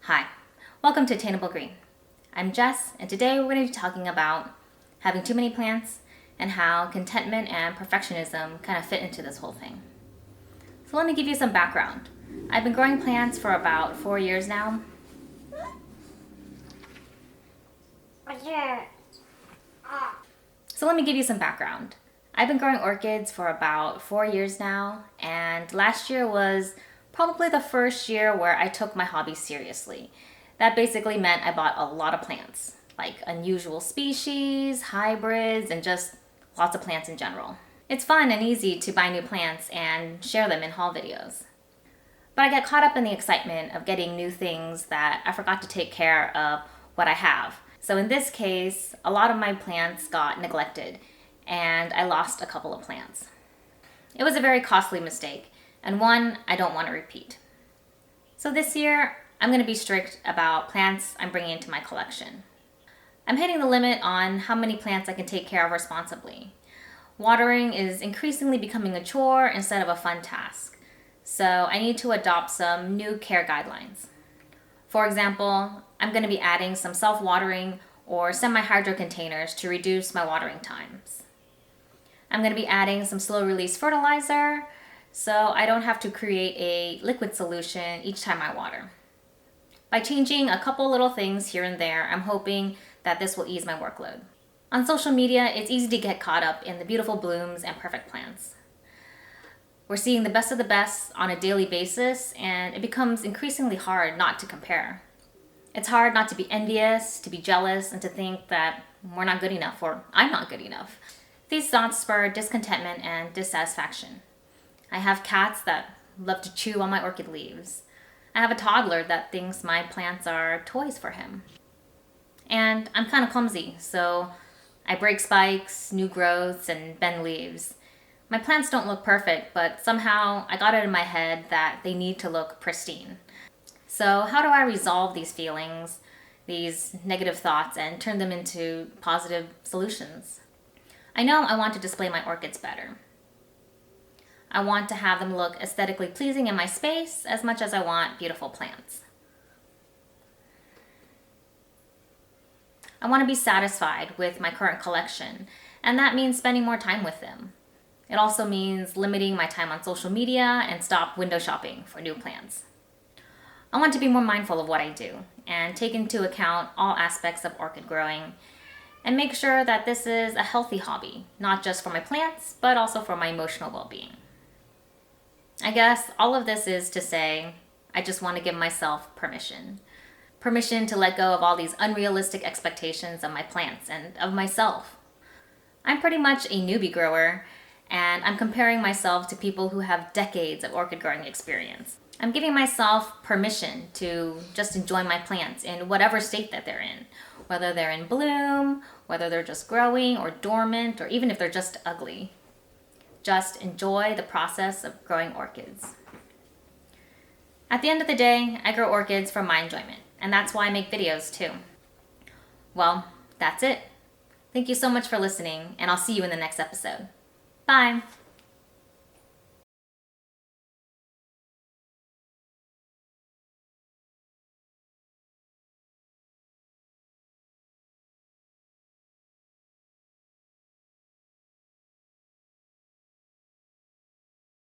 Hi, welcome to Attainable Green. I'm Jess, and today we're going to be talking about having too many plants and how contentment and perfectionism kind of fit into this whole thing. So let me give you some background. I've been growing plants for about 4 years now. I've been growing orchids for about 4 years now, and last year was probably the first year where I took my hobby seriously. That basically meant I bought a lot of plants, like unusual species, hybrids, and just lots of plants in general. It's fun and easy to buy new plants and share them in haul videos. But I get caught up in the excitement of getting new things that I forgot to take care of what I have. So in this case, a lot of my plants got neglected, and I lost a couple of plants. It was a very costly mistake, and one I don't want to repeat. So this year, I'm going to be strict about plants I'm bringing into my collection. I'm hitting the limit on how many plants I can take care of responsibly. Watering is increasingly becoming a chore instead of a fun task, so I need to adopt some new care guidelines. For example, I'm going to be adding some self-watering or semi-hydro containers to reduce my watering times. I'm going to be adding some slow-release fertilizer, so I don't have to create a liquid solution each time I water. By changing a couple little things here and there, I'm hoping that this will ease my workload. On social media, it's easy to get caught up in the beautiful blooms and perfect plants. We're seeing the best of the best on a daily basis, and it becomes increasingly hard not to compare. It's hard not to be envious, to be jealous, and to think that we're not good enough or I'm not good enough. These thoughts spur discontentment and dissatisfaction. I have cats that love to chew on my orchid leaves. I have a toddler that thinks my plants are toys for him. And I'm kind of clumsy, so I break spikes, new growths, and bend leaves. My plants don't look perfect, but somehow I got it in my head that they need to look pristine. So how do I resolve these feelings, these negative thoughts, and turn them into positive solutions? I know I want to display my orchids better. I want to have them look aesthetically pleasing in my space as much as I want beautiful plants. I want to be satisfied with my current collection, and that means spending more time with them. It also means limiting my time on social media and stop window shopping for new plants. I want to be more mindful of what I do and take into account all aspects of orchid growing and make sure that this is a healthy hobby, not just for my plants, but also for my emotional well-being. I guess all of this is to say, I just want to give myself permission. Permission to let go of all these unrealistic expectations of my plants and of myself. I'm pretty much a newbie grower, and I'm comparing myself to people who have decades of orchid growing experience. I'm giving myself permission to just enjoy my plants in whatever state that they're in, whether they're in bloom, whether they're just growing or dormant, or even if they're just ugly. Just enjoy the process of growing orchids. At the end of the day, I grow orchids for my enjoyment, and that's why I make videos too. Well, that's it. Thank you so much for listening, and I'll see you in the next episode. Bye!